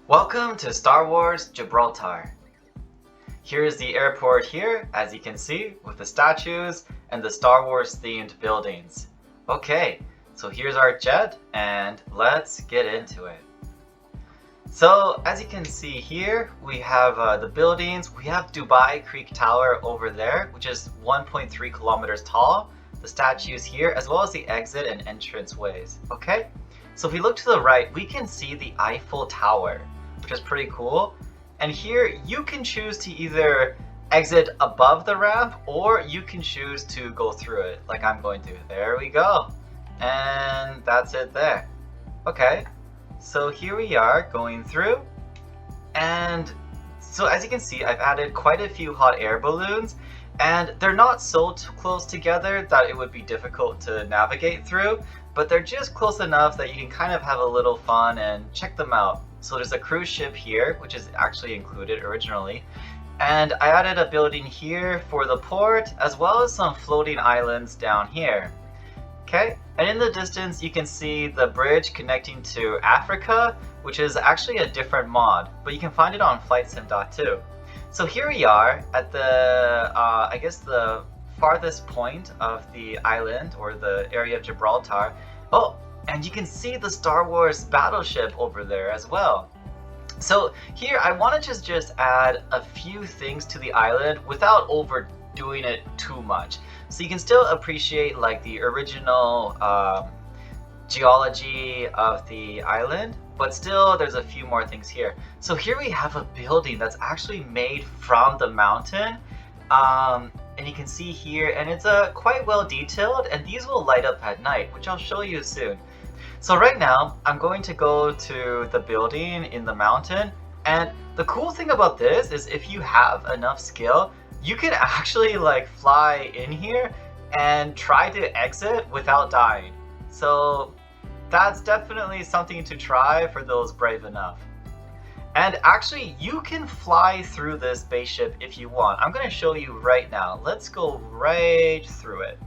Welcome to Star Wars Gibraltar. Here is the airport here, as you can see, with the statues and the Star Wars themed buildings. Okay, so here's our jet and let's get into it. So as you can see here, we have the buildings. We have Dubai Creek Tower over there, which is 1.3 kilometers tall. The statues here, as well as the exit and entrance ways. Okay, so if we look to the right, we can see the Eiffel Tower, which is pretty cool. And here you can choose to either exit above the ramp or you can choose to go through it like I'm going to. There we go. And that's it there. Okay, so here we are going through. And so as you can see, I've added quite a few hot air balloons, and they're not so close together that it would be difficult to navigate through, but they're just close enough that you can kind of have a little fun and check them out. So there's a cruise ship here, which is actually included originally. And I added a building here for the port, as well as some floating islands down here. Okay, and in the distance you can see the bridge connecting to Africa, which is actually a different mod, but you can find it on flightsim.2. So here we are at the, I guess the farthest point of the island, or the area of Gibraltar. Oh, and you can see the Star Wars battleship over there as well. So here I want to just add a few things to the island without overdoing it too much. So you can still appreciate like the original geology of the island, but still there's a few more things here. So here we have a building that's actually made from the mountain. And you can see here, and it's quite well detailed, and these will light up at night, which I'll show you soon. So right now, I'm going to go to the building in the mountain, and the cool thing about this is if you have enough skill, you can actually like fly in here and try to exit without dying. So that's definitely something to try for those brave enough. And actually, you can fly through this spaceship if you want. I'm going to show you right now. Let's go right through it.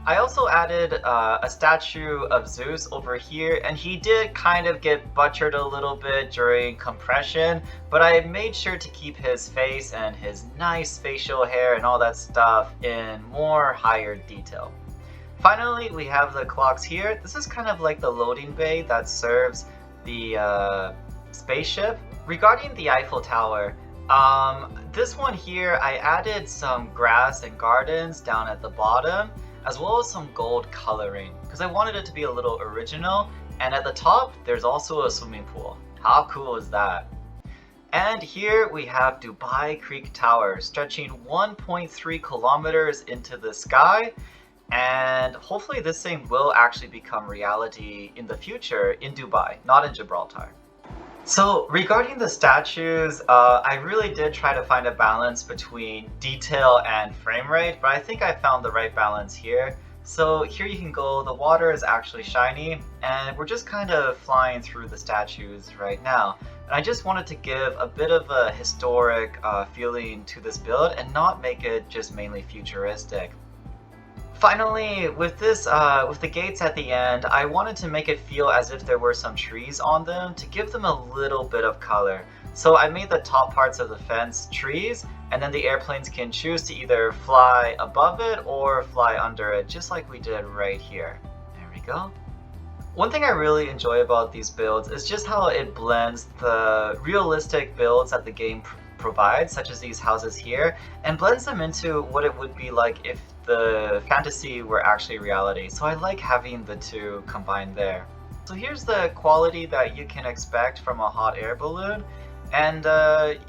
I also added a statue of Zeus over here, and he did kind of get butchered a little bit during compression, but I made sure to keep his face and his nice facial hair and all that stuff in more higher detail. Finally, we have the clocks here. This is kind of like the loading bay that serves the spaceship. Regarding the Eiffel Tower, this one here, I added some grass and gardens down at the bottom, as well as some gold coloring, because I wanted it to be a little original. And at the top, there's also a swimming pool. How cool is that? And here we have Dubai Creek Tower, stretching 1.3 kilometers into the sky. And hopefully this thing will actually become reality in the future in Dubai, not in Gibraltar. So regarding the statues, I really did try to find a balance between detail and frame rate, but I think I found the right balance here. So here you can go, the water is actually shiny, and we're just kind of flying through the statues right now. And I just wanted to give a bit of a historic feeling to this build and not make it just mainly futuristic. Finally, with this, with the gates at the end, I wanted to make it feel as if there were some trees on them to give them a little bit of color. So I made the top parts of the fence trees, and then the airplanes can choose to either fly above it or fly under it, just like we did right here. There we go. One thing I really enjoy about these builds is just how it blends the realistic builds that the game provides, such as these houses here, and blends them into what it would be like if the fantasy were actually reality. So I like having the two combined there. So here's the quality that you can expect from a hot air balloon, and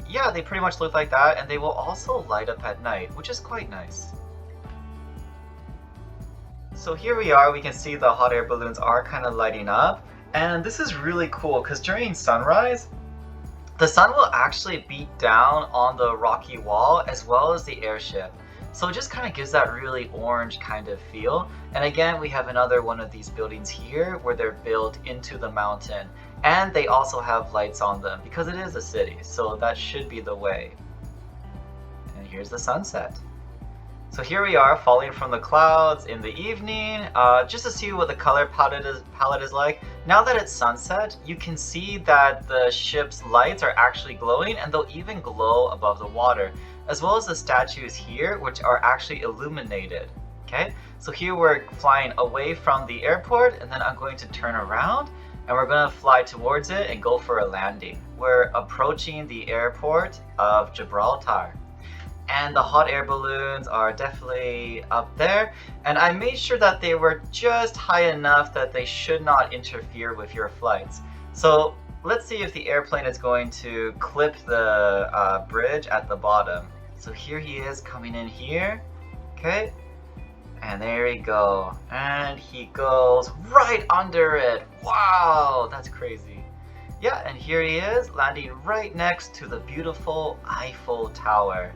yeah, they pretty much look like that, and they will also light up at night, which is quite nice. So here we are, we can see the hot air balloons are kind of lighting up, and this is really cool because during sunrise, the sun will actually beat down on the rocky wall as well as the airship. So it just kind of gives that really orange kind of feel. And again, we have another one of these buildings here where they're built into the mountain. And they also have lights on them because it is a city, so that should be the way. And here's the sunset. So here we are falling from the clouds in the evening, just to see what the color palette is like. Now that it's sunset, you can see that the ship's lights are actually glowing, and they'll even glow above the water, as well as the statues here, which are actually illuminated. Okay, so here we're flying away from the airport, and then I'm going to turn around and we're going to fly towards it and go for a landing. We're approaching the airport of Gibraltar. And the hot air balloons are definitely up there, and I made sure that they were just high enough that they should not interfere with your flights. So let's see if the airplane is going to clip the bridge at the bottom. So here he is coming in here, okay, and there we go, and he goes right under it. Wow, that's crazy. Yeah, and here he is landing right next to the beautiful Eiffel Tower.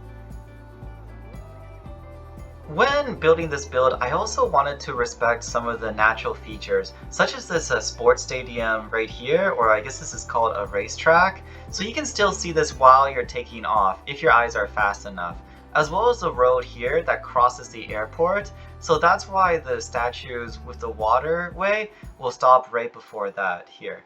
When building this build, I also wanted to respect some of the natural features, such as this sports stadium right here, or I guess this is called a racetrack. So you can still see this while you're taking off, if your eyes are fast enough, as well as the road here that crosses the airport. So that's why the statues with the waterway will stop right before that here.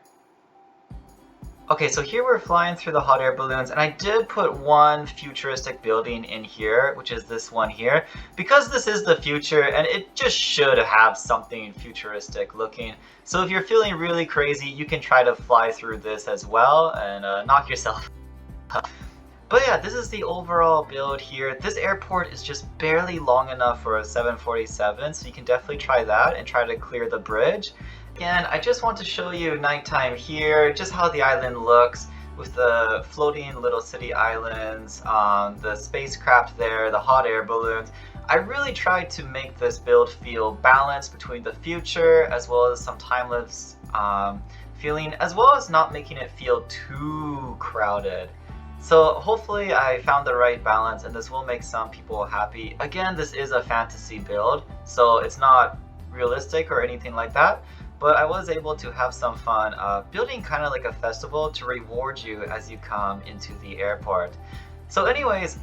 Okay, so here we're flying through the hot air balloons, and I did put one futuristic building in here, which is this one here, because this is the future and it just should have something futuristic looking. So if you're feeling really crazy, you can try to fly through this as well and knock yourself up. But yeah, this is the overall build here. This airport is just barely long enough for a 747, so you can definitely try that and try to clear the bridge. Again, I just want to show you nighttime here, just how the island looks with the floating little city islands, the spacecraft there, the hot air balloons. I really tried to make this build feel balanced between the future as well as some time-lapse feeling, as well as not making it feel too crowded. So hopefully I found the right balance and this will make some people happy. Again, this is a fantasy build, so it's not realistic or anything like that. But I was able to have some fun building kind of like a festival to reward you as you come into the airport. So anyways,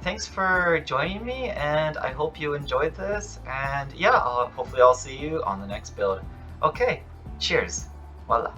thanks for joining me, and I hope you enjoyed this, and yeah, hopefully I'll see you on the next build. Okay, cheers. Voila.